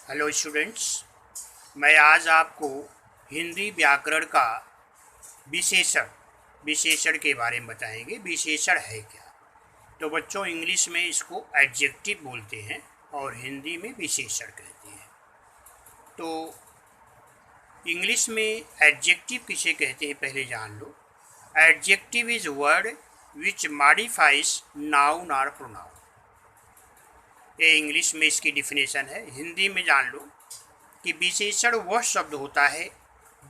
Hello students, मैं आज आपको हिंदी व्याकरण का विशेषण विशेषण के बारे में बताएंगे। विशेषण है क्या? तो बच्चों, इंग्लिश में इसको एडजेक्टिव बोलते हैं और हिंदी में विशेषण कहते हैं। तो इंग्लिश में एडजेक्टिव किसे कहते हैं पहले जान लो। Adjective is word which modifies noun और प्रोनाउन। ये इंग्लिश में इसकी डिफिनेशन है। हिंदी में जान लो कि विशेषण वह शब्द होता है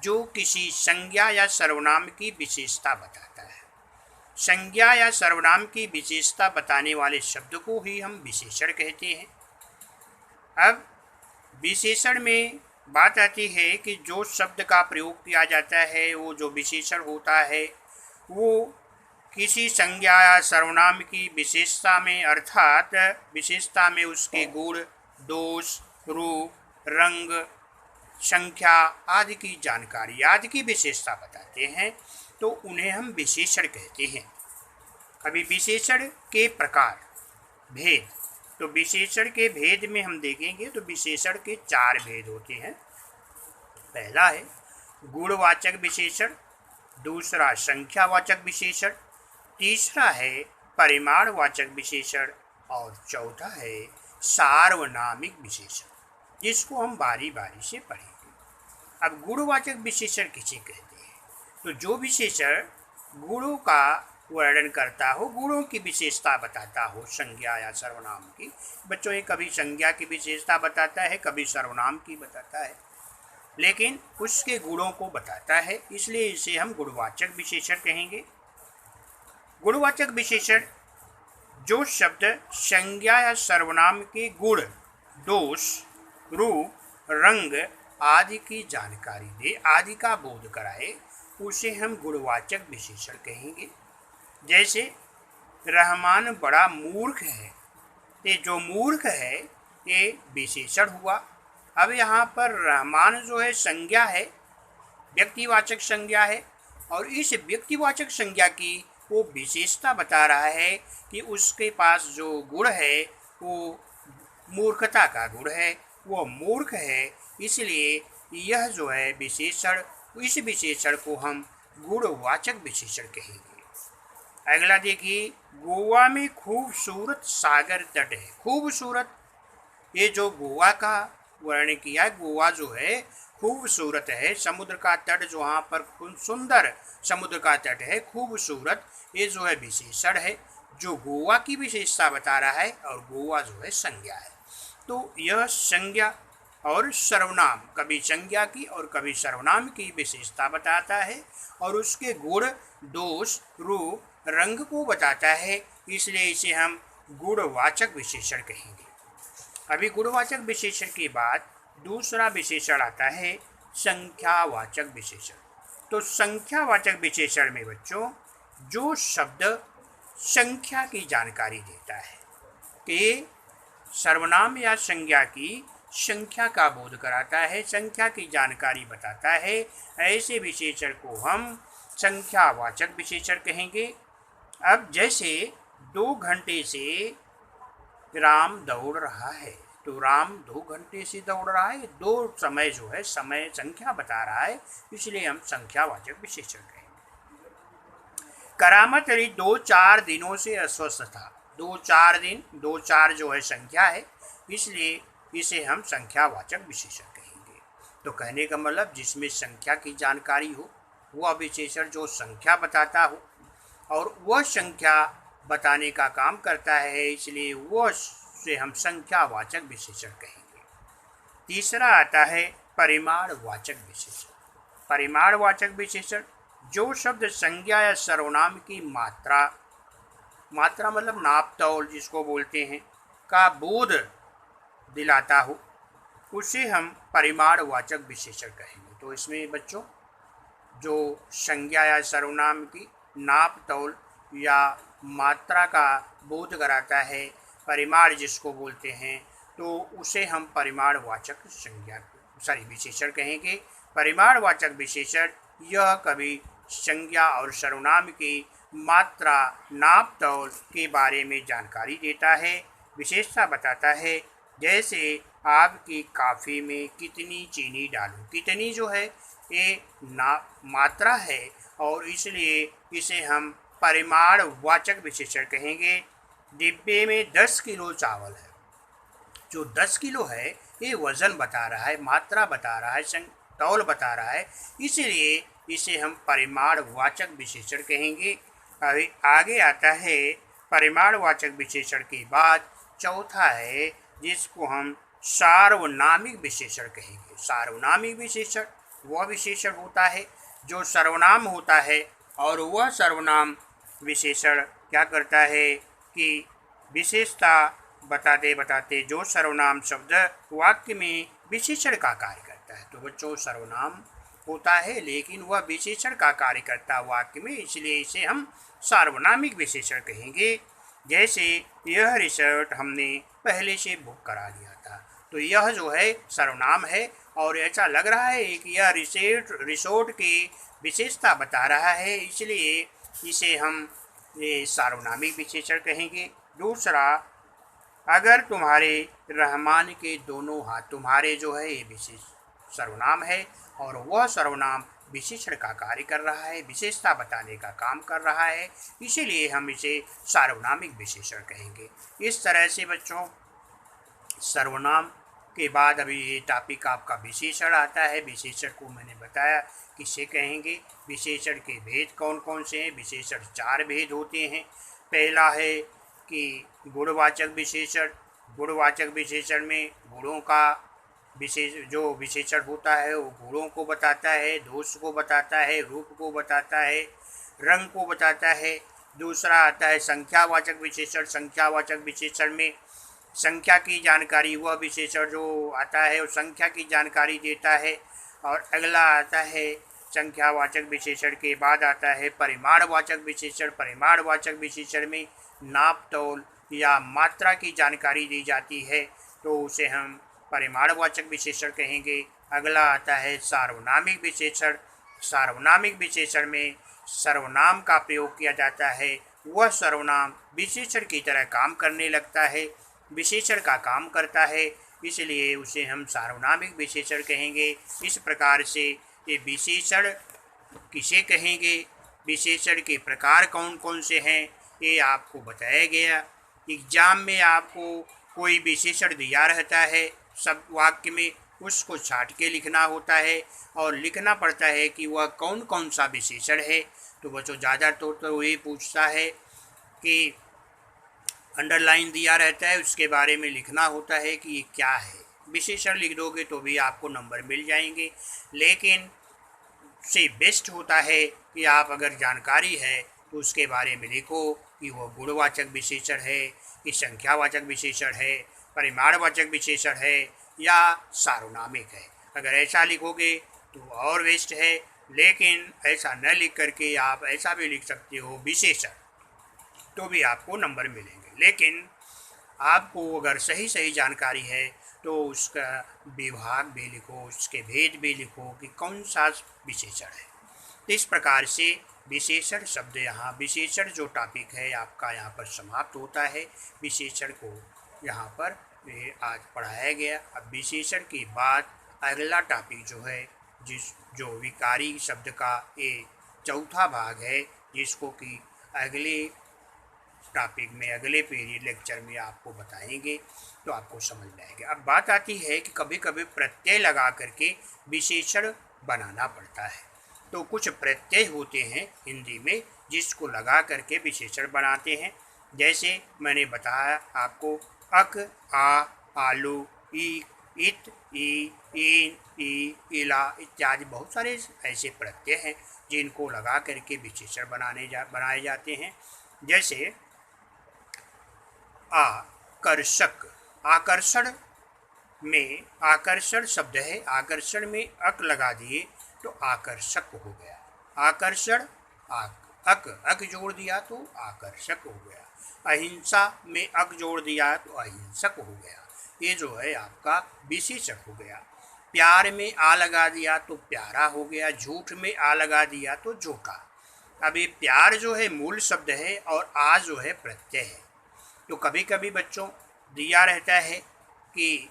जो किसी संज्ञा या सर्वनाम की विशेषता बताता है। संज्ञा या सर्वनाम की विशेषता बताने वाले शब्द को ही हम विशेषण कहते हैं। अब विशेषण में बात आती है कि जो शब्द का प्रयोग किया जाता है, वो जो विशेषण होता है, वो किसी संज्ञा या सर्वनाम की विशेषता में, अर्थात विशेषता में उसके गुण, दोष, रूप, रंग, संख्या आदि की जानकारी आदि की विशेषता बताते हैं, तो उन्हें हम विशेषण कहते हैं। अभी विशेषण के प्रकार, भेद। तो विशेषण के भेद में हम देखेंगे तो विशेषण के 4 भेद होते हैं। पहला है गुणवाचक विशेषण, दूसरा संख्यावाचक विशेषण, तीसरा है परिमाणवाचक विशेषण और चौथा है सार्वनामिक विशेषण, जिसको हम बारी बारी से पढ़ेंगे। अब गुणवाचक विशेषण किसे कहते हैं? तो जो विशेषण गुणों का वर्णन करता हो, गुणों की विशेषता बताता हो, संज्ञा या सर्वनाम की। बच्चों, ये कभी संज्ञा की विशेषता बताता है, कभी सर्वनाम की बताता है, लेकिन उसके गुणों को बताता है, इसलिए इसे हम गुणवाचक विशेषण कहेंगे। गुणवाचक विशेषण जो शब्द संज्ञा या सर्वनाम के गुण, दोष, रूप, रंग आदि की जानकारी दे, आदि का बोध कराए, उसे हम गुणवाचक विशेषण कहेंगे। जैसे रहमान बड़ा मूर्ख है, ये जो मूर्ख है ये विशेषण हुआ। अब यहाँ पर रहमान जो है संज्ञा है, व्यक्तिवाचक संज्ञा है, और इस व्यक्तिवाचक संज्ञा की वो विशेषता बता रहा है कि उसके पास जो गुण है वो मूर्खता का गुण है, वो मूर्ख है, इसलिए यह जो है विशेषण, इस विशेषण को हम गुणवाचक विशेषण कहेंगे। अगला देखिए, गोवा में खूबसूरत सागर तट है। खूबसूरत, ये जो गोवा का वर्णन किया, गोवा जो है खूबसूरत है, समुद्र का तट जो वहाँ पर सुंदर समुद्र का तट है, खूबसूरत, ये जो है विशेषण है जो गोवा की विशेषता बता रहा है, और गोवा जो है संज्ञा है। तो यह संज्ञा और सर्वनाम, कभी संज्ञा की और कभी सर्वनाम की विशेषता बताता है, और उसके गुण, दोष, रूप, रंग को बताता है, इसलिए इसे हम गुणवाचक विशेषण कहेंगे। अभी गुणवाचक विशेषण के बाद दूसरा विशेषण आता है संख्यावाचक विशेषण। तो संख्यावाचक विशेषण में बच्चों जो शब्द संख्या की जानकारी देता है, कि सर्वनाम या संज्ञा की संख्या का बोध कराता है, संख्या की जानकारी बताता है, ऐसे विशेषण को हम संख्यावाचक विशेषण कहेंगे। अब जैसे 2 घंटे से राम दौड़ रहा है, तो राम 2 घंटे से दौड़ रहा है, 2 समय जो है समय संख्या बता रहा है, इसलिए हम संख्यावाचक विशेषण कहेंगे। करामत अली 2-4 दिनों से अस्वस्थ था। 2-4 दिन, 2-4 जो है संख्या है, इसलिए इसे हम संख्यावाचक विशेषण कहेंगे। तो कहने का मतलब जिसमें संख्या की जानकारी हो, वह विशेषण जो संख्या बताता हो और वह संख्या बताने का काम करता है, इसलिए वह से हम संख्यावाचक विशेषण कहेंगे। तीसरा आता है परिमाणवाचक विशेषण। परिमाणवाचक विशेषण जो शब्द संज्ञा या सर्वनाम की मात्रा, मात्रा मतलब नाप तौल जिसको बोलते हैं, का बोध दिलाता हो, उसे हम परिमाणवाचक विशेषण कहेंगे। तो इसमें बच्चों जो संज्ञा या सर्वनाम की नाप तौल या मात्रा का बोध कराता है, परिमाण जिसको बोलते हैं, तो उसे हम परिमाणवाचक विशेषण कहेंगे। परिमाणवाचक विशेषण यह कभी संज्ञा और सर्वनाम की मात्रा, नाप तौल के बारे में जानकारी देता है, विशेषता बताता है। जैसे आपकी कॉफ़ी में कितनी चीनी डालूं। कितनी जो है ये ना मात्रा है और इसलिए इसे हम परिमाणवाचक विशेषण कहेंगे। डिब्बे में 10 किलो चावल है। जो 10 किलो है ये वज़न बता रहा है, मात्रा बता रहा है, तौल बता रहा है, इसलिए इसे हम परिमाणवाचक विशेषण कहेंगे। अभी आगे आता है परिमाणवाचक विशेषण के बाद चौथा है जिसको हम सार्वनामिक विशेषण कहेंगे। सार्वनामिक विशेषण वह विशेषण होता है जो सर्वनाम होता है और वह सर्वनाम विशेषण क्या करता है कि विशेषता बताते बताते जो सर्वनाम शब्द वाक्य में विशेषण का कार्य करता है। तो बच्चों सर्वनाम होता है लेकिन वह विशेषण का कार्य करता है वाक्य में, इसलिए इसे हम सार्वनामिक विशेषण कहेंगे। जैसे यह रिसोर्ट हमने पहले से बुक करा लिया था, तो यह जो है सर्वनाम है और ऐसा लग रहा है कि यह रिसोर्ट की विशेषता बता रहा है, इसलिए इसे हम ये सार्वनामिक विशेषण कहेंगे। दूसरा, अगर तुम्हारे रहमान के दोनों हाथ, तुम्हारे जो है ये विशेष सर्वनाम है और वह सर्वनाम विशेषण का कार्य कर रहा है, विशेषता बताने का काम कर रहा है, इसीलिए हम इसे सार्वनामिक विशेषण कहेंगे। इस तरह से बच्चों सर्वनाम के बाद अभी ये टॉपिक आपका विशेषण आता है। विशेषण को मैंने बताया किसे कहेंगे, विशेषण के भेद कौन कौन से हैं। विशेषण 4 भेद होते हैं। पहला है कि गुणवाचक विशेषण। गुणवाचक विशेषण में गुणों का जो विशेषण होता है वो गुणों को बताता है, दोष को बताता है, रूप को बताता है, रंग को बताता है। दूसरा आता है संख्यावाचक विशेषण। संख्यावाचक विशेषण में संख्या की जानकारी, वह विशेषण जो आता है वो संख्या की जानकारी देता है। और अगला आता है संख्यावाचक विशेषण के बाद आता है परिमाणवाचक विशेषण। परिमाणवाचक विशेषण में नाप तौल या मात्रा की जानकारी दी जाती है, तो उसे हम परिमाणवाचक विशेषण कहेंगे। अगला आता है सार्वनामिक विशेषण। सार्वनामिक विशेषण में सर्वनाम का प्रयोग किया जाता है, वह सर्वनाम विशेषण की तरह काम करने लगता है, विशेषण का काम करता है, इसलिए उसे हम सार्वनामिक विशेषण कहेंगे। इस प्रकार से ये विशेषण किसे कहेंगे, विशेषण के प्रकार कौन कौन से हैं, ये आपको बताया गया। एग्जाम में आपको कोई विशेषण दिया रहता है सब वाक्य में, उसको छाट के लिखना होता है और लिखना पड़ता है कि वह कौन कौन सा विशेषण है। तो बच्चों ज़्यादातर तो ये पूछता है कि अंडरलाइन दिया रहता है, उसके बारे में लिखना होता है कि ये क्या है। विशेषण लिख दोगे तो भी आपको नंबर मिल जाएंगे, लेकिन से बेस्ट होता है कि आप अगर जानकारी है तो उसके बारे में लिखो कि वह गुणवाचक विशेषण है, कि संख्यावाचक विशेषण है, परिमाणवाचक विशेषण है या सार्वनामिक है। अगर ऐसा लिखोगे तो और बेस्ट है, लेकिन ऐसा न लिख करके आप ऐसा भी लिख सकते हो विशेषण, तो भी आपको नंबर मिलेंगे। लेकिन आपको अगर सही सही जानकारी है तो उसका विभाग भी लिखो, उसके भेद भी लिखो कि कौन सा विशेषण है। तो इस प्रकार से विशेषण शब्द यहाँ, विशेषण जो टॉपिक है आपका यहाँ पर समाप्त होता है। विशेषण को यहाँ पर आज पढ़ाया गया। अब विशेषण के बाद अगला टॉपिक जो है, जो विकारी शब्द का ये चौथा भाग है, जिसको कि अगले टॉपिक में, अगले पीरियड लेक्चर में आपको बताएंगे, तो आपको समझ में आएगा। अब बात आती है कि कभी कभी प्रत्यय लगा करके विशेषण बनाना पड़ता है। तो कुछ प्रत्यय होते हैं हिंदी में जिसको लगा करके विशेषण बनाते हैं। जैसे मैंने बताया आपको अक, आ, आलू, ई, इत, ई, इन, ई, इला इत्यादि बहुत सारे ऐसे प्रत्यय हैं जिनको लगा करके विशेषण बनाए जाते हैं। जैसे आकर्षक, आकर्षण में आकर्षण शब्द है, आकर्षण में अक लगा दिए तो आकर्षक हो गया। आकर्षण अक जोड़ दिया तो आकर्षक हो गया। अहिंसा में अक जोड़ दिया तो अहिंसक हो गया। ये जो है आपका विशेषण हो गया। प्यार में आ लगा दिया तो प्यारा हो गया। झूठ में आ लगा दिया तो झूठा। अब ये प्यार जो है मूल शब्द है और आ जो है प्रत्यय है। तो कभी कभी बच्चों दिया रहता है कि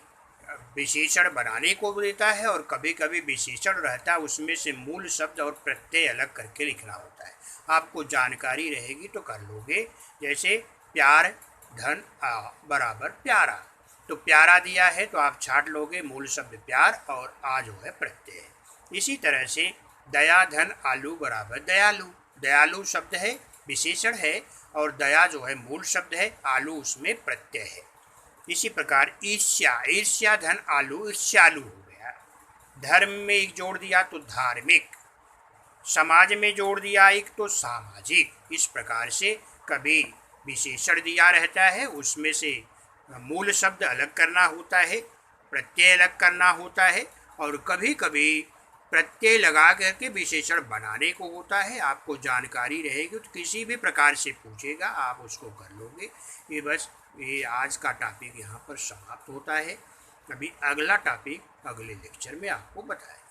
विशेषण बनाने को देता है और कभी कभी विशेषण रहता है उसमें से मूल शब्द और प्रत्यय अलग करके लिखना होता है। आपको जानकारी रहेगी तो कर लोगे। जैसे प्यार धन बराबर प्यारा, तो प्यारा दिया है तो आप छाट लोगे मूल शब्द प्यार और आ जो है प्रत्यय है। इसी तरह से दया धन आलू बराबर दयालु, दयालु शब्द है विशेषण है और दया जो है मूल शब्द है, आलू उसमें प्रत्यय है। इसी प्रकार ईर्ष्या, ईर्ष्या धन आलू ईर्ष्यालु हो गया। धर्म में एक जोड़ दिया तो धार्मिक, समाज में जोड़ दिया एक तो सामाजिक। इस प्रकार से कभी विशेषण दिया रहता है उसमें से मूल शब्द अलग करना होता है, प्रत्यय अलग करना होता है और कभी कभी प्रत्यय लगा करके विशेषण बनाने को होता है। आपको जानकारी रहेगी तो किसी भी प्रकार से पूछेगा आप उसको कर लोगे। ये बस ये आज का टॉपिक यहाँ पर समाप्त होता है। अभी अगला टॉपिक अगले लेक्चर में आपको बताएं।